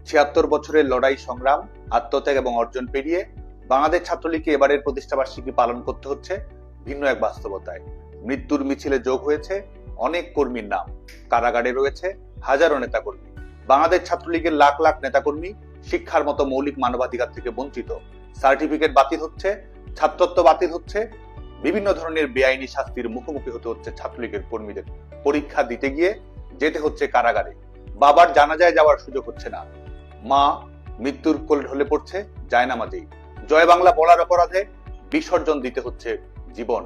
৭৬ বছরের লড়াই সংগ্রাম, আত্মত্যাগ এবং অর্জন পেরিয়ে বাংলাদেশ ছাত্রলীগকে এবারের প্রতিষ্ঠাবার্ষিকী পালন করতে হচ্ছে ভিন্ন এক বাস্তবতায়। মৃত্যুর মিছিলে যোগ হয়েছে অনেক কর্মীর নাম, কারাগারে রয়েছে হাজারো নেতাকর্মী। বাংলাদেশ ছাত্রলীগের লাখ লাখ নেতাকর্মী শিক্ষার মতো মৌলিক মানবাধিকার থেকে বঞ্চিত। সার্টিফিকেট বাতিল হচ্ছে, ছাত্রত্ব বাতিল হচ্ছে, বিভিন্ন ধরনের বেআইনি শাস্তির মুখোমুখি হতে হচ্ছে ছাত্রলীগের কর্মীদের। পরীক্ষা দিতে গিয়ে যেতে হচ্ছে কারাগারে, বাবার জানাজায় যাওয়ার সুযোগ হচ্ছে না, মা মৃত্যুর কোলে ঢলে পড়ছে জায়নামাজেই। জয় বাংলা বলার অপরাধে বিসর্জন দিতে হচ্ছে জীবন।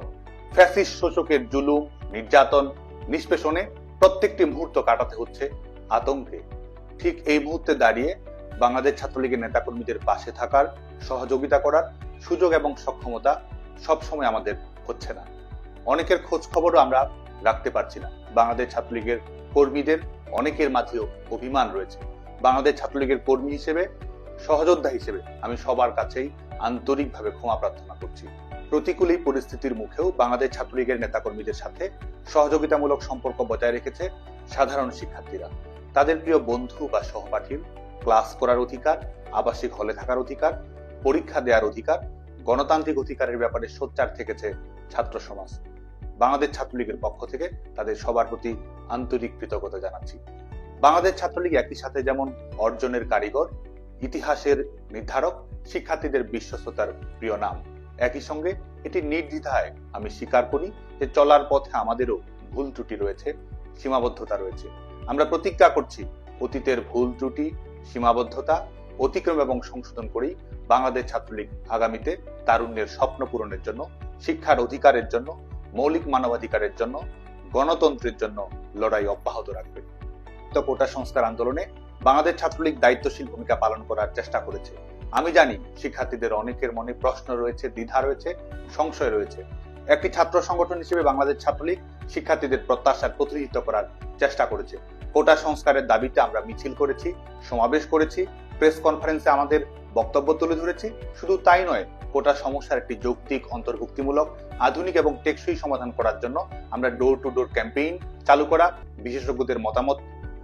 ফ্যাসিস্ট শোষকের জুলুম, নির্যাতন, নিষ্পেষণে প্রত্যেকটি মুহূর্ত কাটাতে হচ্ছে আতঙ্কে। ঠিক এই মুহূর্তে দাঁড়িয়ে বাংলাদেশ ছাত্রলীগের নেতাকর্মীদের পাশে থাকার, সহযোগিতা করার সুযোগ এবং সক্ষমতা সবসময় আমাদের হচ্ছে না। অনেকের খোঁজ খবরও আমরা রাখতে পারছি না। বাংলাদেশ ছাত্রলীগের কর্মীদের অনেকের মাঝেও অভিমান রয়েছে। বাংলাদেশ ছাত্রলীগের কর্মী হিসেবে, সহযোদ্ধা হিসেবে আমি সবার কাছেই আন্তরিকভাবে ক্ষমা প্রার্থনা করছি। প্রতিকূল এই পরিস্থিতির মুখেও বাংলাদেশ ছাত্রলীগের নেতাকর্মীদের সাথে সহযোগিতামূলক সম্পর্ক বজায় রেখেছে সাধারণ শিক্ষার্থীরা। তাদের প্রিয় বন্ধু বা সহপাঠীর ক্লাস করার অধিকার, আবাসিক হলে থাকার অধিকার, পরীক্ষা দেওয়ার অধিকার, গণতান্ত্রিক অধিকারের ব্যাপারে সোচ্চার থেকেছে ছাত্র সমাজ। বাংলাদেশ ছাত্রলীগের পক্ষ থেকে তাদের সবার প্রতি আন্তরিক কৃতজ্ঞতা জানাচ্ছি। বাংলাদেশ ছাত্রলীগ একই সাথে যেমন অর্জনের কারিগর, ইতিহাসের নির্ধারক, শিক্ষার্থীদের বিশ্বস্ততার প্রিয় নাম, একই সঙ্গে এটি নির্দ্বিধায় আমি স্বীকার করি যে চলার পথে আমাদেরও ভুল ত্রুটি রয়েছে, সীমাবদ্ধতা রয়েছে। আমরা প্রতিজ্ঞা করছি অতীতের ভুল ত্রুটি, সীমাবদ্ধতা অতিক্রম এবং সংশোধন করেই বাংলাদেশ ছাত্রলীগ আগামীতে তারুণ্যের স্বপ্ন পূরণের জন্য, শিক্ষার অধিকারের জন্য, মৌলিক মানবাধিকারের জন্য, গণতন্ত্রের জন্য লড়াই অব্যাহত রাখবে। কোটা সংস্কার আন্দোলনে বাংলাদেশ ছাত্রলীগ দায়িত্বশীল ভূমিকা পালন করার চেষ্টা করেছে। আমি জানি শিক্ষার্থীদের অনেকের মনে প্রশ্ন রয়েছে, দ্বিধা রয়েছে, সংশয় রয়েছে। একটি ছাত্র সংগঠন হিসেবে বাংলাদেশ ছাত্রলীগ শিক্ষার্থীদের প্রত্যাশার প্রতিনিধিত্ব করার চেষ্টা করেছে। কোটা সংস্কারের দাবিতে আমরা মিছিল করেছি, সমাবেশ করেছি, প্রেস কনফারেন্সে আমাদের বক্তব্য তুলে ধরেছি। শুধু তাই নয়, কোটা সমস্যার একটি যৌক্তিক, অন্তর্ভুক্তিমূলক, আধুনিক এবং টেকসই সমাধান করার জন্য আমরা ডোর টু ডোর ক্যাম্পেইন চালু করা, বিশেষজ্ঞদের মতামত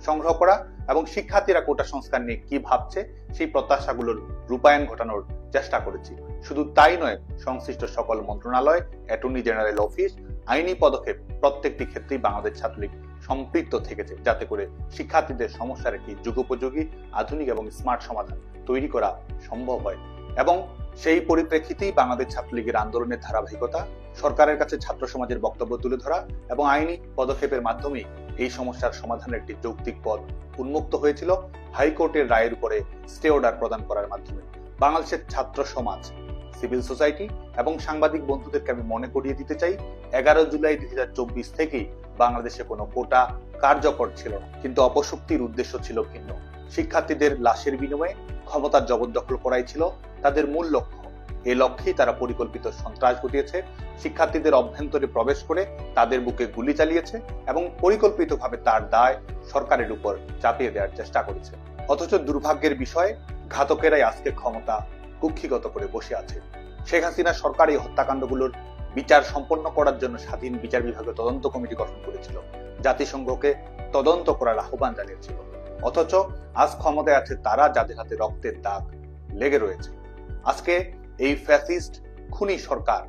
সংগ্রহ করা এবং শিক্ষার্থীরা কোটা সংস্কার নিয়ে কি ভাবছে সেই প্রত্যাশাগুলোর রূপায়ণ ঘটানোর চেষ্টা করেছি। শুধু তাই নয়, সংশ্লিষ্ট সকল মন্ত্রণালয়, অ্যাটর্নি জেনারেল অফিস, আইনি পদক্ষেপ প্রত্যেকটি ক্ষেত্রেই বাংলাদেশ ছাত্রলীগ সম্পৃক্ত থেকেছে, যাতে করে শিক্ষার্থীদের সমস্যার একটি যুগোপযোগী, আধুনিক এবং স্মার্ট সমাধান তৈরি করা সম্ভব হয়। এবং সেই পরিপ্রেক্ষিতেই বাংলাদেশ ছাত্রলীগের আন্দোলনের ধারাবাহিকতা, সরকারের কাছে ছাত্র সমাজের বক্তব্য তুলে ধরা এবং আইনি পদক্ষেপের মাধ্যমে এই সমস্যার সমাধানের একটি যৌক্তিক পথ উন্মুক্ত হয়েছিল হাইকোর্টের রায়ের উপরে স্টে অর্ডার প্রদান করার মাধ্যমে। বাংলাদেশের ছাত্র সমাজ, সিভিল সোসাইটি এবং সাংবাদিক বন্ধুদেরকে আমি মনে করিয়ে দিতে চাই, 11 জুলাই 2024 থেকেই বাংলাদেশে কোনো কোটা কার্যকর ছিল না, কিন্তু অপশক্তির উদ্দেশ্য ছিল ভিন্ন। শিক্ষার্থীদের লাশের বিনিময়ে ক্ষমতার জবরদখল করাই ছিল তাদের মূল লক্ষ্য। এই লক্ষ্যেই তারা পরিকল্পিত সন্ত্রাস ঘটিয়েছে, শিক্ষার্থীদের অভ্যন্তরে প্রবেশ করে তাদের বুকে গুলি চালিয়েছে এবং পরিকল্পিতভাবে তার দায় সরকারের উপর চাপিয়ে দেওয়ার চেষ্টা করেছে। অথচ দুর্ভাগ্যের বিষয়, ঘাতকেরাই আজকে ক্ষমতা কুক্ষিগত করে বসে আছে। শেখ হাসিনা সরকার এই হত্যাকাণ্ডগুলোর বিচার সম্পন্ন করার জন্য স্বাধীন বিচার বিভাগীয় তদন্ত কমিটি গঠন করেছিল, জাতিসংঘকে তদন্ত করার আহ্বান জানিয়েছিল। অথচ আজ ক্ষমতায় আছে তারা যাদের হাতে রক্তের দাগ লেগে রয়েছে। আজকে এই ফ্যাসিস্ট খুনি সরকার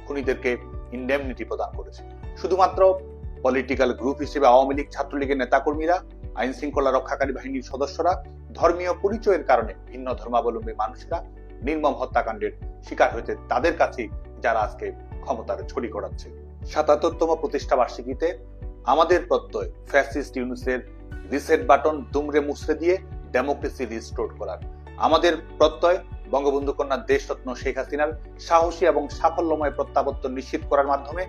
খুনিদেরকে ইনডেমনিটি প্রদান করেছে। শুধুমাত্র পলিটিক্যাল গ্রুপ হিসেবে আওয়ামী লীগ, ছাত্রলীগের নেতাকর্মীরা, আইন শৃঙ্খলা রক্ষাকারী বাহিনীর সদস্যরা, ধর্মীয় পরিচয়ের কারণে ভিন্ন ধর্মাবলম্বী মানুষরা নির্মম হত্যাকাণ্ডের শিকার হয়েছে, তাদের কাছে যারা আজকে ক্ষমতার ছড়ি করাচ্ছে। ৭৭তম প্রতিষ্ঠা বার্ষিকীতে আমাদের প্রত্যয় ফ্যাসিস্ট ইউনূসের রিসেট বাটন দুমড়ে মুছড়ে দিয়ে ডেমোক্রেসি রিস্টোর করার। আমাদের প্রত্যয় বঙ্গবন্ধু কন্যা দেশরত্ন শেখ হাসিনার সাহসী এবং সাফল্যময় প্রত্যাবর্তন নিশ্চিত করার মাধ্যমে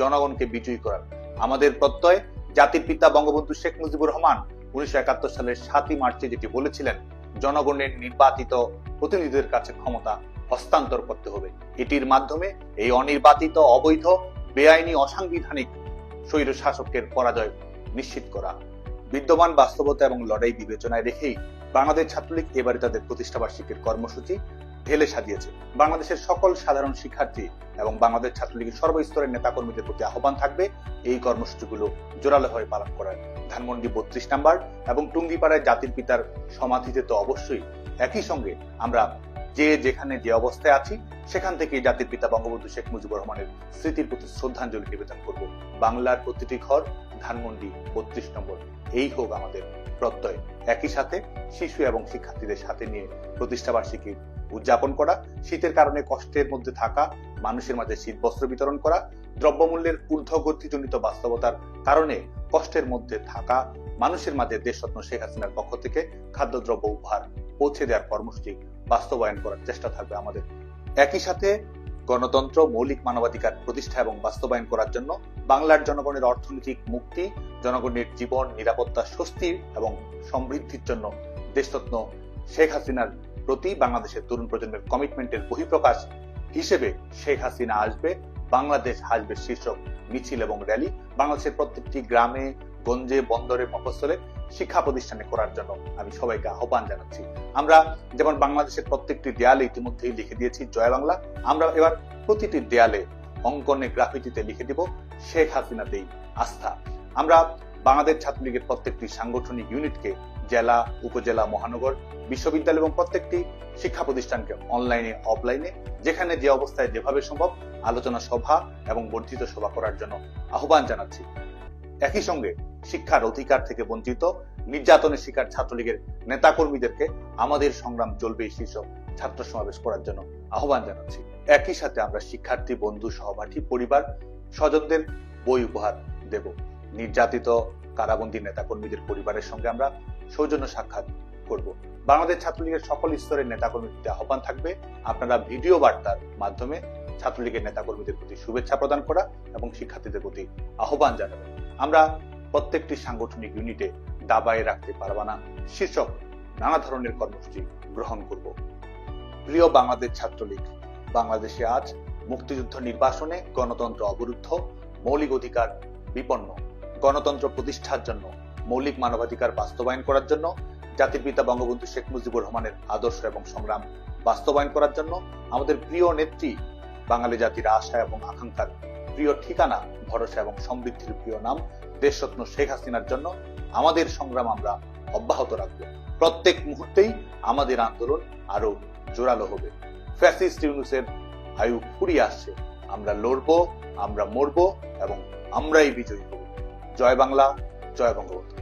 জনগণকে বিজয়ী করার। আমাদের প্রত্যয় জাতির পিতা বঙ্গবন্ধু শেখ মুজিবুর রহমান 1971 সালের 7ই মার্চে যেটি বলেছিলেন, জনগণের নির্বাচিত প্রতিনিধিদের কাছে ক্ষমতা হস্তান্তর করতে হবে। এটির মাধ্যমে এই অনির্বাচিত, অবৈধ, বেআইনি, অসাংবিধানিক স্বৈর শাসকের পরাজয় নিশ্চিত করা। বিদ্যমান বাস্তবতা এবং লড়াই বিবেচনায় রেখেই বাংলাদেশ ছাত্রলীগ এবারে তাদের প্রতিষ্ঠাবার্ষিকীর কর্মসূচি ঢেলে সাজিয়েছে। বাংলাদেশের সকল সাধারণ শিক্ষার্থী এবং বাংলাদেশ ছাত্রলীগের সর্বস্তরের নেতাকর্মীদের প্রতি আহ্বান থাকবে এই কর্মসূচিগুলো জোরালোভাবে পালন করার। ধানমন্ডি 32 নাম্বার এবং টুঙ্গিপাড়ায় জাতির পিতার সমাধিতে তো অবশ্যই, একই সঙ্গে আমরা যে যেখানে যে অবস্থায় আছি সেখান থেকে জাতির পিতা বঙ্গবন্ধু শেখ মুজিবুর রহমানের স্মৃতির প্রতি শ্রদ্ধাঞ্জলি নিবেদন করব। বাংলার প্রতিটি ঘর ধানমন্ডি 32 নম্বর, এই হোক আমাদের প্রত্যয়। একই সাথে শিশু এবং শিক্ষার্থীদের সাথে নিয়ে প্রতিষ্ঠাবার্ষিকী উদযাপন করা, শীতের কারণে কষ্টের মধ্যে থাকা মানুষের মাঝে শীত বস্ত্র বিতরণ করা, দ্রব্যমূল্যের ঊর্ধ্বগতিজনিত বাস্তবতার কারণে কষ্টের মধ্যে থাকা মানুষের মাঝে দেশরত্ন শেখ হাসিনার পক্ষ থেকে খাদ্যদ্রব্য উপহার পৌঁছে দেওয়ার কর্মসূচি বাস্তবায়ন করার চেষ্টা থাকবে আমাদের। একই সাথে গণতন্ত্র, মৌলিক মানবাধিকার প্রতিষ্ঠা এবং বাস্তবায়ন করার জন্য বাংলার জনগণের অর্থনৈতিক মুক্তি, জনগণের জীবন নিরাপত্তা, স্বস্তি এবং সমৃদ্ধির জন্য দেশরত্ন শেখ হাসিনার প্রতি বাংলাদেশের তরুণ প্রজন্মের কমিটমেন্টের বহিঃপ্রকাশ হিসেবে শেখ হাসিনা আসবে, বাংলাদেশ আসবে শীর্ষক মিছিল এবং র্যালি বাংলাদেশের প্রত্যেকটি গ্রামে, গঞ্জে, বন্দরে, মফস্বলে, শিক্ষা প্রতিষ্ঠানে করার জন্য আমি সবাইকে আহ্বান জানাচ্ছি। আমরা যেমন বাংলাদেশের প্রত্যেকটি দেয়ালে ইতিমধ্যেই লিখে দিয়েছি জয় বাংলা, আমরা এবার প্রতিটি দেয়ালে অঙ্কনে, গ্রাফিতিতে লিখে দিব শেখ হাসিনাতেই আস্থা। আমরা বাংলাদেশ ছাত্রলীগের প্রত্যেকটি সাংগঠনিক ইউনিটকে জেলা, উপজেলা, মহানগর, বিশ্ববিদ্যালয় এবং প্রত্যেকটি শিক্ষা প্রতিষ্ঠানকে অনলাইনে, অফলাইনে, যেখানে যে অবস্থায় যেভাবে সম্ভব আলোচনা সভা এবং বর্ধিত সভা করার জন্য আহ্বান জানাচ্ছি। একই সঙ্গে শিক্ষার অধিকার থেকে বঞ্চিত, নির্যাতনের শিকার ছাত্রলীগের নেতাকর্মীদেরকে আমাদের সংগ্রাম চলবে শীর্ষক ছাত্র সমাবেশ করার জন্য আহ্বান জানাচ্ছি। একই সাথে আমরা শিক্ষার্থী, বন্ধু, সহপাঠী, পরিবার, স্বজনদের বই উপহার দেব। নির্যাতিত কারাবন্দী নেতাকর্মীদের পরিবারের সঙ্গে আমরা সৌজন্য সাক্ষাৎ করব। বাংলাদেশ ছাত্রলীগের সকল স্তরের নেতাকর্মীদের আহ্বান থাকবে আপনারা ভিডিও বার্তার মাধ্যমে ছাত্রলীগের নেতাকর্মীদের প্রতি শুভেচ্ছা প্রদান করা এবং শিক্ষার্থীদের প্রতি আহ্বান জানাবেন। আমরা প্রত্যেকটি সাংগঠনিক ইউনিটে দাবায় রাখতে পারবা না শীর্ষক নানা ধরনের কর্মসূচি গ্রহণ করব। প্রিয় বাংলাদেশ ছাত্রলীগ, বাংলাদেশে আজ মুক্তিযুদ্ধ নির্বাসনে গণতন্ত্র অবরুদ্ধ, মৌলিক অধিকার বিপন্ন। গণতন্ত্র প্রতিষ্ঠার জন্য, মৌলিক মানবাধিকার বাস্তবায়ন করার জন্য, জাতির পিতা বঙ্গবন্ধু শেখ মুজিবুর রহমানের আদর্শ এবং সংগ্রাম বাস্তবায়ন করার জন্য, আমাদের প্রিয় নেত্রী, বাঙালি জাতির আশা এবং আকাঙ্ক্ষার প্রিয় ঠিকানা, ভরসা এবং সমৃদ্ধির প্রিয় নাম দেশরত্ন শেখ হাসিনার জন্য আমাদের সংগ্রাম আমরা অব্যাহত রাখব। প্রত্যেক মুহূর্তেই আমাদের আন্দোলন আরো জোরালো হবে। ফ্যাসিস্ট ইউনূসের আয়ু ফুরিয়ে আসছে। আমরা লড়বো, আমরা মরবো এবং আমরাই বিজয়ী হব। জয় বাংলা, জয় বঙ্গবন্ধু।